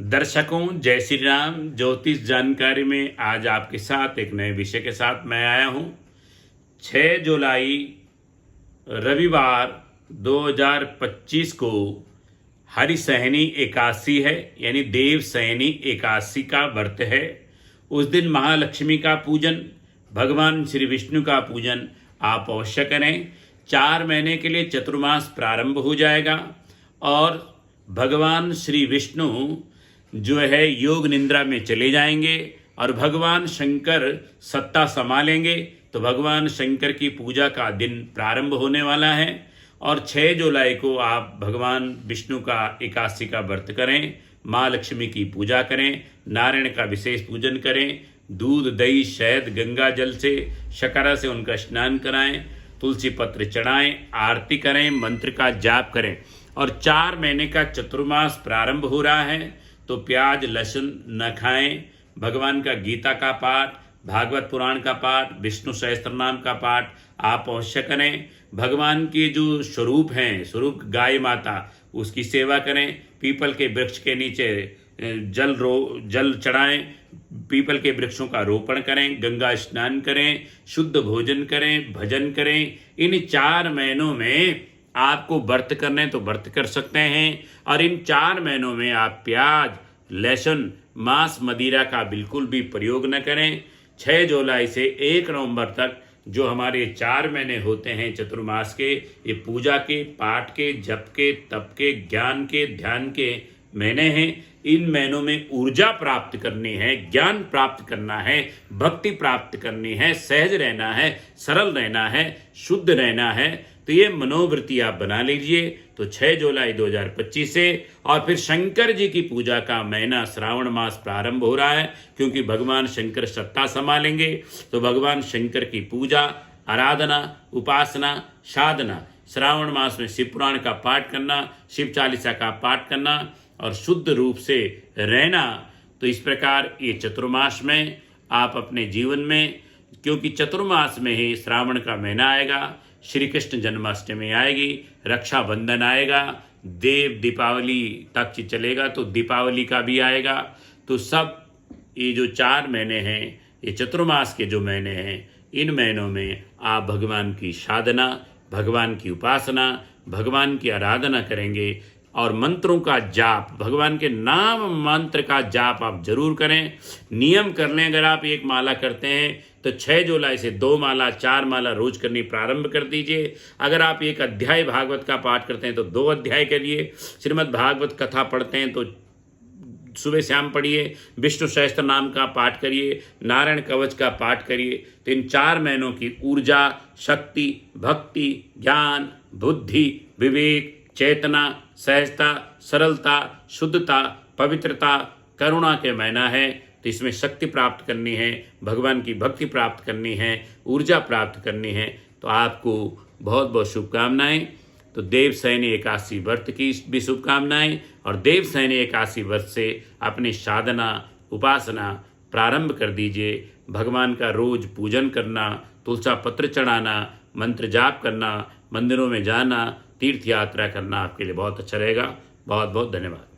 दर्शकों, जय श्री राम। ज्योतिष जानकारी में आज आपके साथ एक नए विषय के साथ मैं आया हूं। 6 जुलाई रविवार 2025 को हरिसहनी एकादशी है, यानी देवसहनी एकादशी का व्रत है। उस दिन महालक्ष्मी का पूजन, भगवान श्री विष्णु का पूजन आप अवश्य करें। 4 महीने के लिए चतुर्मास प्रारंभ हो जाएगा और भगवान श्री विष्णु जो है योग निद्रा में चले जाएंगे और भगवान शंकर सत्ता संभालेंगे। तो भगवान शंकर की पूजा का दिन प्रारंभ होने वाला है और 6 जुलाई को आप भगवान विष्णु का एकादशी का व्रत करें, माँ लक्ष्मी की पूजा करें, नारायण का विशेष पूजन करें, दूध दही शहद गंगा जल से शकरा से उनका स्नान कराएं, तुलसी पत्र चढ़ाएं, आरती करें, मंत्र का जाप करें। और 4 महीने का चतुर्मास प्रारंभ हो रहा है तो प्याज लहसुन न खाएं। भगवान का गीता का पाठ, भागवत पुराण का पाठ, विष्णु सहस्त्रनाम का पाठ आप अवश्य करें। भगवान के जो स्वरूप हैं, स्वरूप गाय माता, उसकी सेवा करें। पीपल के वृक्ष के नीचे जल चढ़ाएं, पीपल के वृक्षों का रोपण करें, गंगा स्नान करें, शुद्ध भोजन करें, भजन करें। इन 4 महीनों में आपको व्रत करने तो व्रत कर सकते हैं और इन 4 महीनों में आप प्याज लहसुन मांस मदिरा का बिल्कुल भी प्रयोग न करें। 6 जुलाई से 1 नवंबर तक जो हमारे 4 महीने होते हैं चतुर्मास के, ये पूजा के, पाठ के, जप के, तप के, ज्ञान के, ध्यान के महीने हैं। इन महीनों में ऊर्जा प्राप्त करनी है, ज्ञान प्राप्त करना है, भक्ति प्राप्त करनी है, सहज रहना है, सरल रहना है, शुद्ध रहना है। तो ये मनोवृत्ति आप बना लीजिए। तो 6 जुलाई 2025 से और फिर शंकर जी की पूजा का महीना श्रावण मास प्रारंभ हो रहा है, क्योंकि भगवान शंकर सत्ता संभालेंगे। तो भगवान शंकर की पूजा, आराधना, उपासना, साधना, श्रावण मास में शिव पुराण का पाठ करना, शिव चालीसा का पाठ करना और शुद्ध रूप से रहना। तो इस प्रकार ये चतुर्मास में आप अपने जीवन में, क्योंकि चतुर्मास में ही श्रावण का महीना आएगा, श्री कृष्ण जन्माष्टमी आएगी, रक्षाबंधन आएगा, देव दीपावली तक चलेगा तो दीपावली का भी आएगा। तो सब ये जो 4 महीने हैं, ये चतुर्मास के जो महीने हैं, इन महीनों में आप भगवान की साधना, भगवान की उपासना, भगवान की आराधना करेंगे और मंत्रों का जाप, भगवान के नाम मंत्र का जाप आप जरूर करें। नियम कर लें, अगर आप 1 माला करते हैं तो 6 जुलाई से 2 माला 4 माला रोज करनी प्रारंभ कर दीजिए। अगर आप 1 अध्याय भागवत का पाठ करते हैं तो 2 अध्याय करिए। श्रीमद् भागवत कथा पढ़ते हैं तो सुबह शाम पढ़िए। विष्णु सहस्त्र नाम का पाठ करिए, नारायण कवच का पाठ करिए। तो इन 4 महीनों की ऊर्जा, शक्ति, भक्ति, ज्ञान, बुद्धि, विवेक, चेतना, सहजता, सरलता, शुद्धता, पवित्रता, करुणा के महीना है। तो इसमें शक्ति प्राप्त करनी है, भगवान की भक्ति प्राप्त करनी है, ऊर्जा प्राप्त करनी है। तो आपको बहुत बहुत शुभकामनाएं। तो देवसहनी एकादशी व्रत की भी शुभकामनाएं और देवसहनी एकादशी व्रत से अपनी साधना, उपासना प्रारंभ कर दीजिए। भगवान का रोज पूजन करना, तुलसा पत्र चढ़ाना, मंत्र जाप करना, मंदिरों में जाना, तीर्थ यात्रा करना आपके लिए बहुत अच्छा रहेगा। बहुत बहुत धन्यवाद।